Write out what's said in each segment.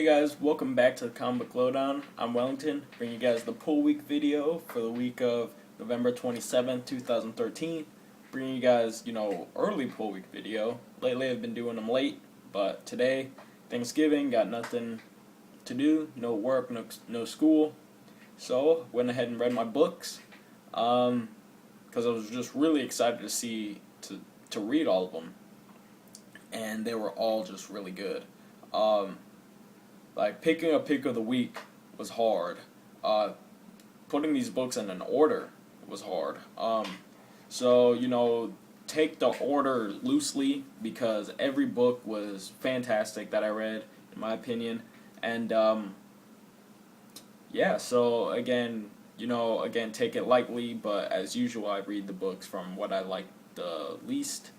Hey guys, welcome back to the Comic Book Lowdown. I'm Wellington, bringing you guys the pull week video for the week of November 27th, 2013. Bringing you guys, early pull week video. Lately I've been doing them late, but today, Thanksgiving, got nothing to do, no work, no school. So, went ahead and read my books, because I was just really excited to read all of them. And they were all just really good. Picking a pick of the week was hard. Putting these books in an order was hard. Take the order loosely because every book was fantastic that I read, in my opinion. And, take it lightly, but as usual, I read the books from what I like the least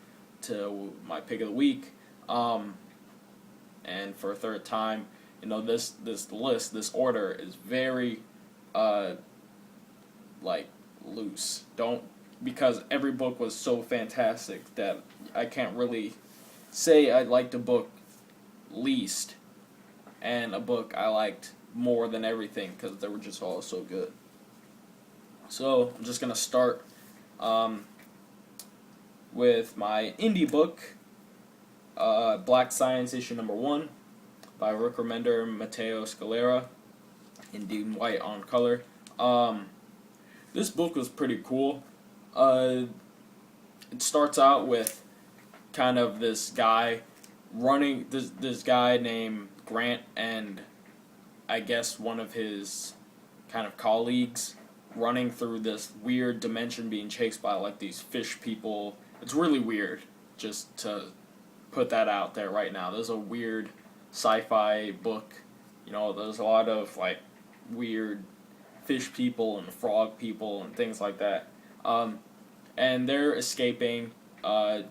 to my pick of the week. And for a third time, this order is very, loose. Because every book was so fantastic that I can't really say I liked a book least and a book I liked more than everything because they were just all so good. So I'm just going to start with my indie book, Black Science issue number 1 by Rick Remender and Matteo Scalera in Dean White on color. This book was pretty cool. It starts out with kind of this guy running, this guy named Grant and I guess one of his kind of colleagues running through this weird dimension being chased by like these fish people. It's really weird, just to put that out there right now. There's a weird sci-fi book. There's a lot of like weird fish people and frog people and things like that. And they're escaping, again,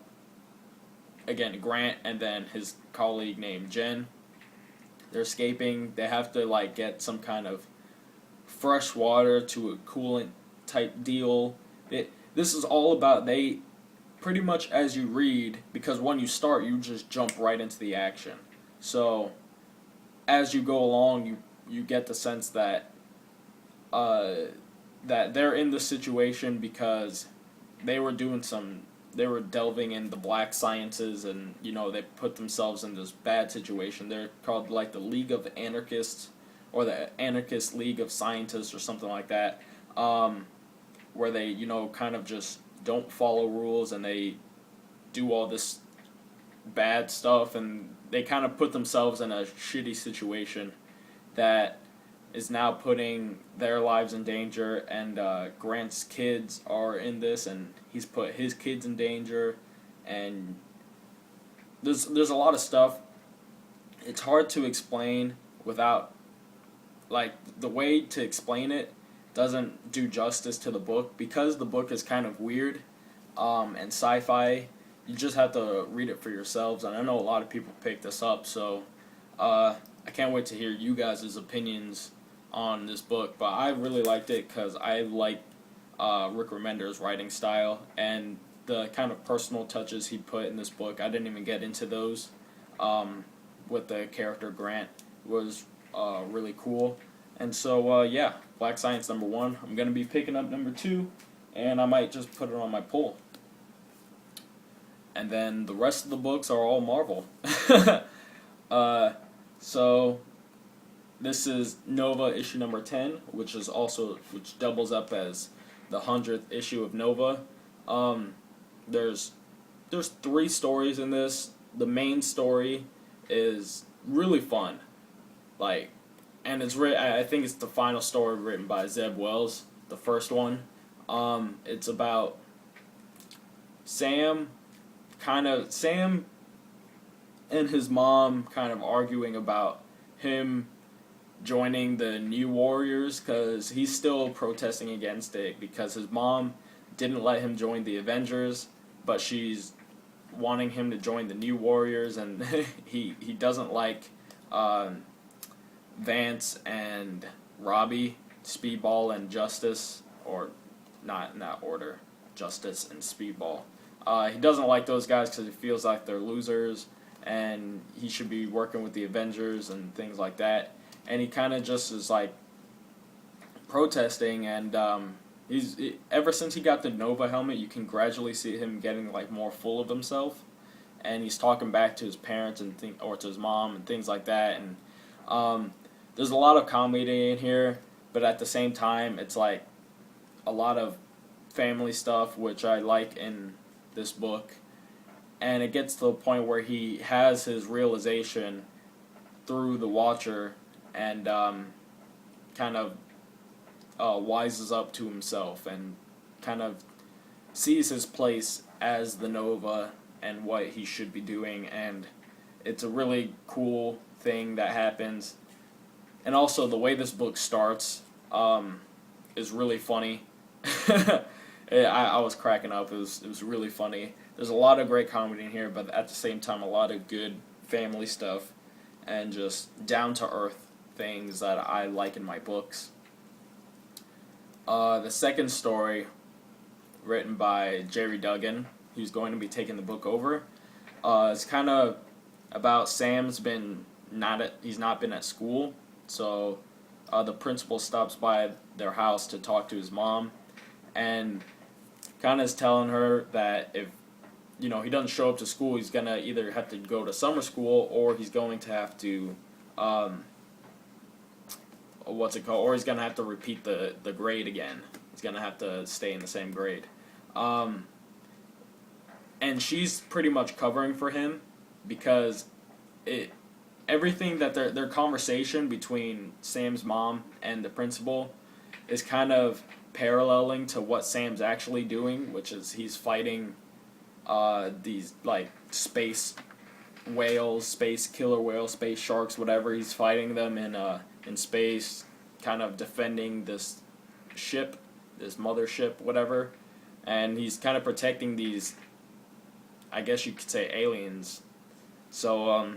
Grant and then his colleague named Jen. They're escaping. They have to get some kind of fresh water to a coolant type deal. This is all about, pretty much as you read, because when you start, you just jump right into the action. So, as you go along, you get the sense that they're in this situation because they were delving in the black sciences and, they put themselves in this bad situation. They're called the League of Anarchists, or the Anarchist League of Scientists, or something like that, where they, kind of just don't follow rules and they do all this bad stuff, and they kind of put themselves in a shitty situation that is now putting their lives in danger, and Grant's kids are in this, and he's put his kids in danger, and there's a lot of stuff. It's hard to explain without, the way to explain it doesn't do justice to the book, because the book is kind of weird and sci-fi. You just have to read it for yourselves, and I know a lot of people pick this up, so I can't wait to hear you guys' opinions on this book. But I really liked it because I like Rick Remender's writing style, and the kind of personal touches he put in this book. I didn't even get into those with the character Grant. Was really cool. And so, Black Science number 1. I'm going to be picking up number 2, and I might just put it on my pull. And then the rest of the books are all Marvel. So, this is Nova issue number 10, which doubles up as the 100th issue of Nova. There's 3 stories in this. The main story is really fun. And it's I think it's the final story written by Zeb Wells, the first one. It's about Sam and his mom kind of arguing about him joining the New Warriors, because he's still protesting against it because his mom didn't let him join the Avengers, but she's wanting him to join the New Warriors, and he doesn't like Vance and Robbie, Speedball and Justice, or not in that order, Justice and Speedball. He doesn't like those guys because he feels like they're losers, and he should be working with the Avengers and things like that. And he kind of just is like protesting, and ever since he got the Nova helmet, you can gradually see him getting like more full of himself, and he's talking back to his parents or to his mom and things like that. And there's a lot of comedy in here, but at the same time, it's like a lot of family stuff, which I like in this book. And it gets to the point where he has his realization through the Watcher, and kind of wises up to himself and kind of sees his place as the Nova and what he should be doing. And it's a really cool thing that happens. And also the way this book starts is really funny. I was cracking up. It was really funny. There's a lot of great comedy in here, but at the same time, a lot of good family stuff and just down-to-earth things that I like in my books. The second story, written by Jerry Duggan, who's going to be taking the book over, it's kind of about Sam's he's not been at school, so the principal stops by their house to talk to his mom, and kind of is telling her that if he doesn't show up to school, he's gonna either have to go to summer school, or he's going to have to or he's gonna have to repeat the grade again. He's gonna have to stay in the same grade. And she's pretty much covering for him because everything that their conversation between Sam's mom and the principal is kind of paralleling to what Sam's actually doing, which is he's fighting these like space whales, space killer whales, space sharks, whatever. He's fighting them in space, kind of defending this ship, this mothership, whatever. And he's kind of protecting these, I guess you could say, aliens. So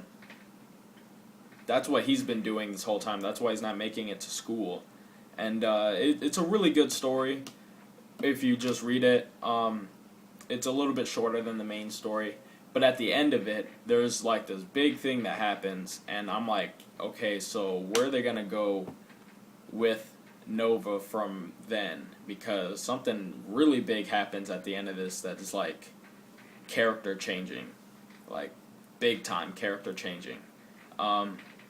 that's what he's been doing this whole time. That's why he's not making it to school. And it's a really good story if you just read it. It's a little bit shorter than the main story, but at the end of it, there's like this big thing that happens, and I'm like, okay, so where are they gonna go with Nova from then? Because something really big happens at the end of this that is like character changing, like big time character changing,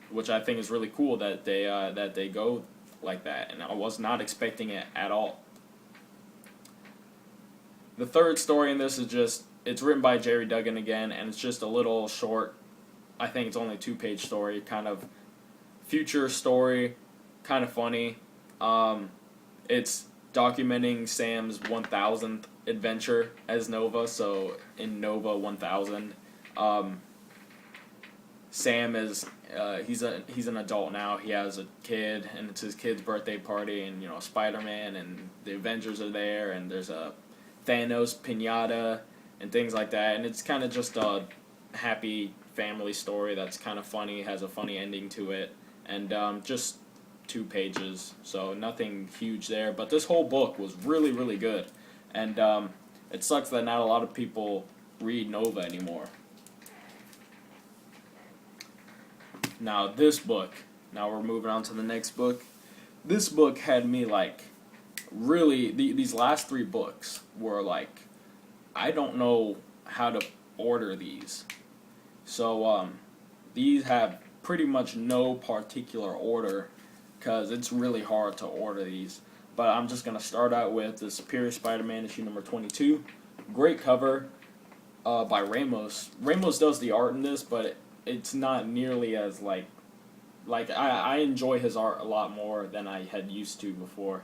which I think is really cool that they go like that, and I was not expecting it at all. The third story in this is it's written by Jerry Duggan again, and it's just a little short. I think it's only a 2-page story, kind of future story, kind of funny. It's documenting Sam's 1000th adventure as Nova, so in Nova 1000, Sam is he's an adult now. He has a kid, and it's his kid's birthday party, and Spider-Man and the Avengers are there, and there's a Thanos pinata and things like that, and it's kind of just a happy family story that's kind of funny, has a funny ending to it, and just 2 pages, so nothing huge there. But this whole book was really, really good, and it sucks that not a lot of people read Nova anymore. Now this book, now we're moving on to the next book. This book had me like, really, these last 3 books were like, I don't know how to order these. So these have pretty much no particular order because it's really hard to order these. But I'm just going to start out with the Superior Spider-Man issue number 22. Great cover by Ramos. Ramos does the art in this, but it's not nearly as like I enjoy his art a lot more than I had used to before.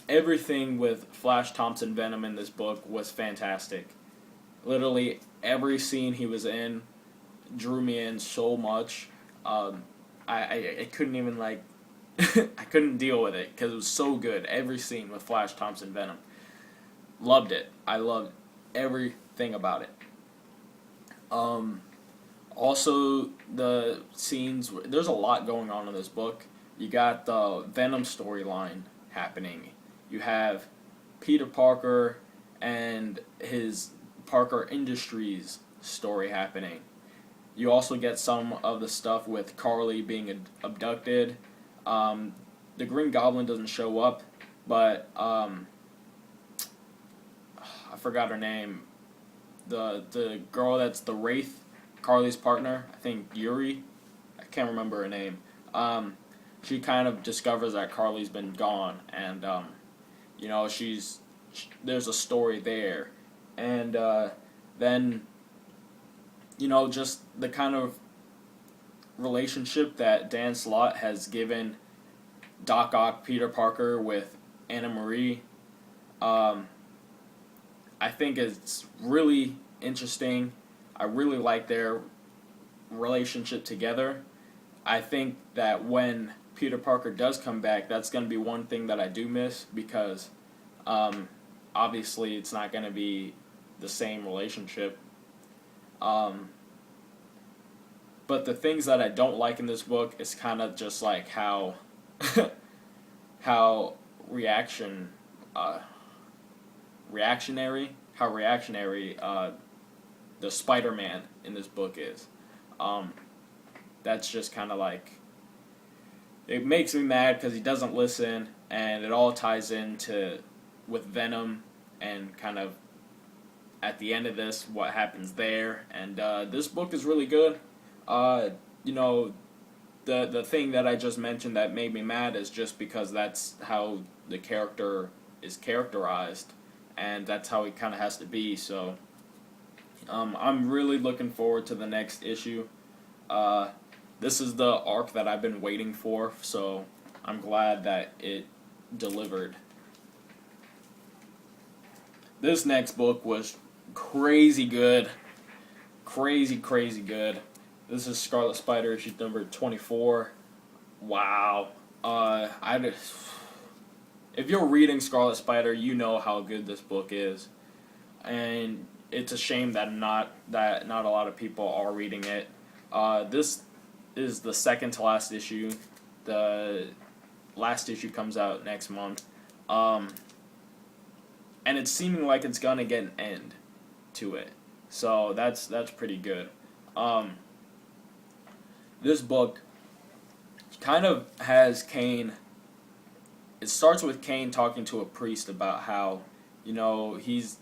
Everything with Flash Thompson Venom in this book was fantastic. Literally every scene he was in drew me in so much. I couldn't even like I couldn't deal with it because it was so good. Every scene with Flash Thompson Venom, loved it. I loved everything about it. Also the scenes. There's a lot going on in this book. You got the Venom storyline happening. You have Peter Parker and his Parker Industries story happening. You also get some of the stuff with Carly being abducted. The Green Goblin doesn't show up, but I forgot her name. The girl that's the Wraith, Carly's partner, I think Yuri. I can't remember her name. She kind of discovers that Carly's been gone, and there's a story there, and then just the kind of relationship that Dan Slott has given Doc Ock, Peter Parker with Anna Marie. I think it's really interesting. I really like their relationship together. I think that when Peter Parker does come back, that's going to be one thing that I do miss, because obviously it's not going to be the same relationship. But the things that I don't like in this book is kind of just like how how reactionary the Spider-Man in this book is. That's just kind of like, it makes me mad because he doesn't listen, and it all ties into with Venom, and kind of at the end of this what happens there. And this book is really good. The thing that I just mentioned that made me mad is just because that's how the character is characterized, and that's how he kind of has to be. So I'm really looking forward to the next issue. This is the arc that I've been waiting for, so I'm glad that it delivered. This next book was crazy good. Crazy good. This is Scarlet Spider, issue number 24. Wow. If you're reading Scarlet Spider, you know how good this book is. And it's a shame that not a lot of people are reading it. This is the second to last issue. The last issue comes out next month. And it's seeming like it's gonna get an end to it. So that's pretty good. This book kind of has Kane. It starts with Kane talking to a priest about how, he's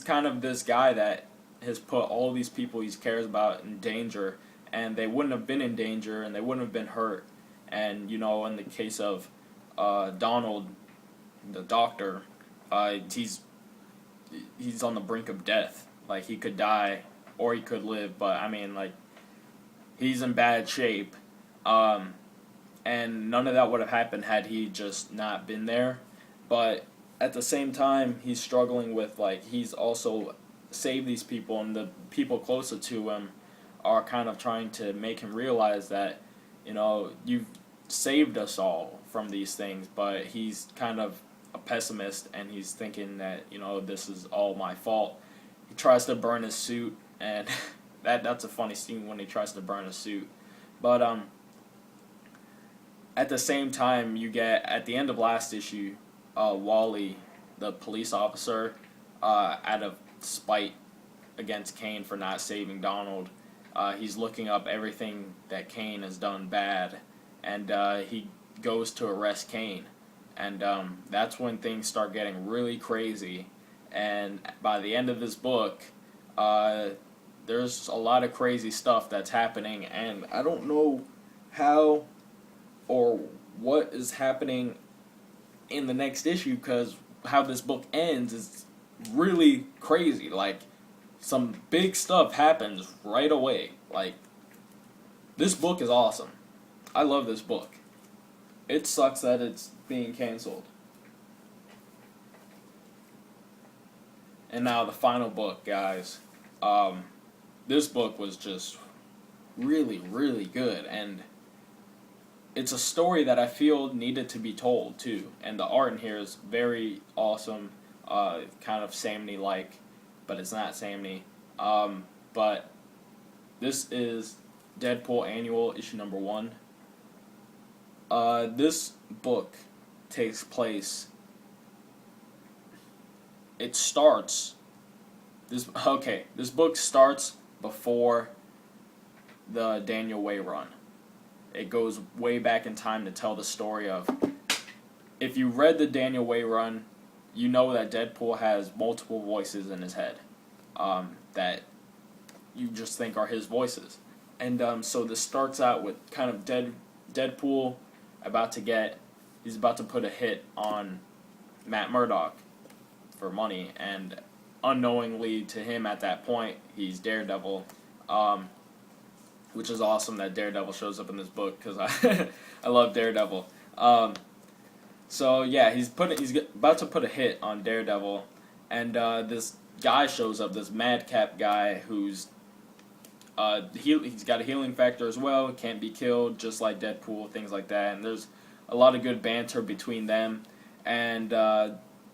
kind of this guy that has put all these people he cares about in danger, and they wouldn't have been in danger, and they wouldn't have been hurt. And, in the case of Donald, the doctor, he's on the brink of death. Like, he could die, or he could live, but, he's in bad shape. And none of that would have happened had he just not been there. But at the same time, he's struggling with, he's also saved these people, and the people closer to him are kind of trying to make him realize that, you've saved us all from these things, but he's kind of a pessimist, and he's thinking that, this is all my fault. He tries to burn his suit, and that's a funny scene when he tries to burn his suit. But, at the same time, you get, at the end of last issue, Wally, the police officer, out of spite against Kane for not saving Donald, he's looking up everything that Kane has done bad, and he goes to arrest Kane. And that's when things start getting really crazy. And by the end of this book, there's a lot of crazy stuff that's happening, and I don't know how or what is happening in the next issue, because how this book ends is really crazy. Some big stuff happens right away. This book is awesome. I love this book. It sucks that it's being canceled. And now the final book, guys. This book was just really good, and it's a story that I feel needed to be told too. And the art in here is very awesome, kind of Samney-like, but it's not Samney. But this is Deadpool Annual, issue number 1. This book takes place. It starts This book starts before the Daniel Way run. It goes way back in time to tell the story of. If you read the Daniel Way run, you know that Deadpool has multiple voices in his head, that you just think are his voices. And so this starts out with kind of Deadpool he's about to put a hit on Matt Murdock for money, and unknowingly to him at that point, he's Daredevil, which is awesome that Daredevil shows up in this book, because I love Daredevil. So yeah, he's about to put a hit on Daredevil, and this guy shows up, this madcap guy who's he's got a healing factor as well, can't be killed, just like Deadpool, things like that. And there's a lot of good banter between them, and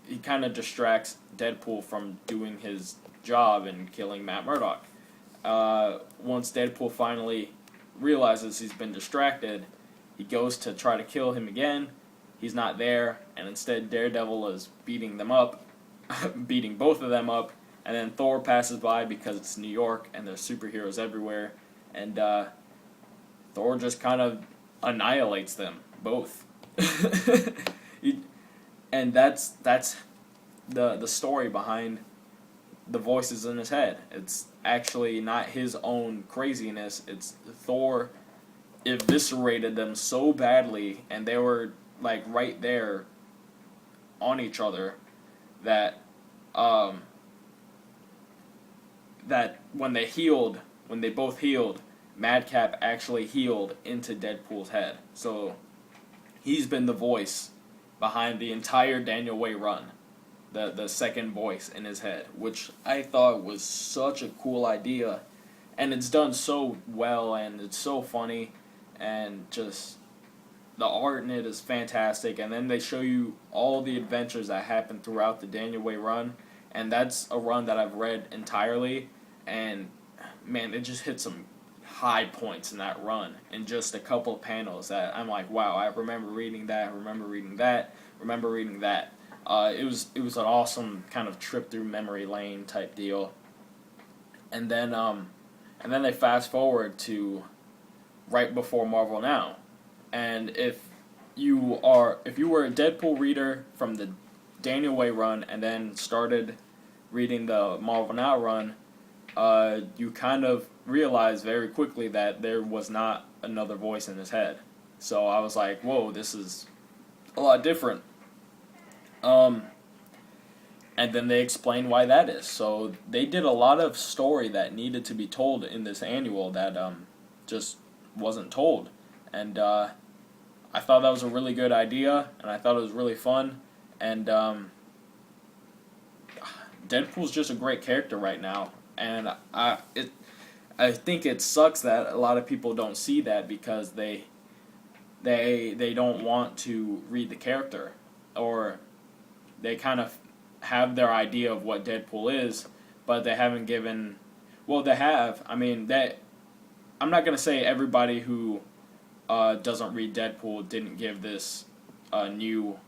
he kind of distracts Deadpool from doing his job and killing Matt Murdock. Once Deadpool finally realizes he's been distracted, he goes to try to kill him again. He's not there, and instead Daredevil is beating them up, beating both of them up, and then Thor passes by because it's New York and there's superheroes everywhere, and Thor just kind of annihilates them both. And that's the story behind the voices in his head. It's actually not his own craziness. It's Thor eviscerated them so badly, and they were like right there on each other, that that when they both healed, Madcap actually healed into Deadpool's head. So he's been the voice behind the entire Daniel Way run, the second voice in his head, which I thought was such a cool idea, and it's done so well, and it's so funny, and just the art in it is fantastic. And then they show you all the adventures that happen throughout the Daniel Way run, and that's a run that I've read entirely, and man, it just hit some high points in that run in just a couple of panels that I'm like, wow, I remember reading that, remember reading that. It was an awesome kind of trip through memory lane type deal. And then they fast forward to right before Marvel Now. And if you were a Deadpool reader from the Daniel Way run and then started reading the Marvel Now run, you kind of realized very quickly that there was not another voice in his head. So I was like, whoa, this is a lot different. And then they explain why that is. So they did a lot of story that needed to be told in this annual that just wasn't told. And I thought that was a really good idea, and I thought it was really fun. And Deadpool's just a great character right now. And I think it sucks that a lot of people don't see that, because they don't want to read the character, or they kind of have their idea of what Deadpool is, but they haven't given. Well, they have. I mean, I'm not gonna say everybody who doesn't read Deadpool didn't give this new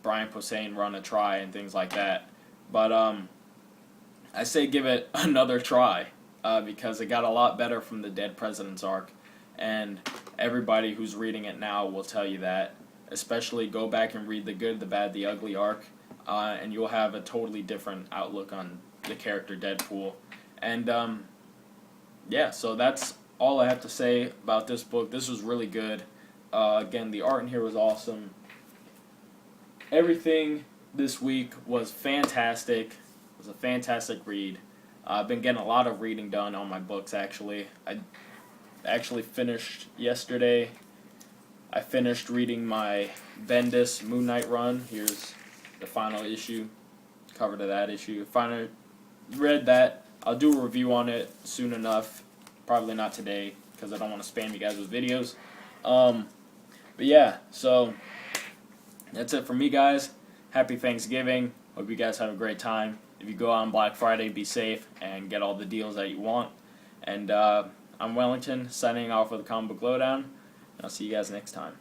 Brian Posehn run a try and things like that, but I say give it another try, because it got a lot better from the Dead President's arc, and everybody who's reading it now will tell you that. Especially go back and read the Good, the Bad, the Ugly arc, and you'll have a totally different outlook on the character Deadpool. And yeah, so that's all I have to say about this book. This was really good. Again, the art in here was awesome. Everything this week was fantastic. It was a fantastic read. I've been getting a lot of reading done on my books, actually. I actually finished yesterday. I finished reading my Bendis Moon Knight run. Here's the final issue, cover to that issue. Finally read that. I'll do a review on it soon enough. Probably not today, because I don't want to spam you guys with videos. But yeah, so that's it for me, guys. Happy Thanksgiving. Hope you guys have a great time. If you go out on Black Friday, be safe and get all the deals that you want. And I'm Wellington, signing off with the Comic Book Lowdown. I'll see you guys next time.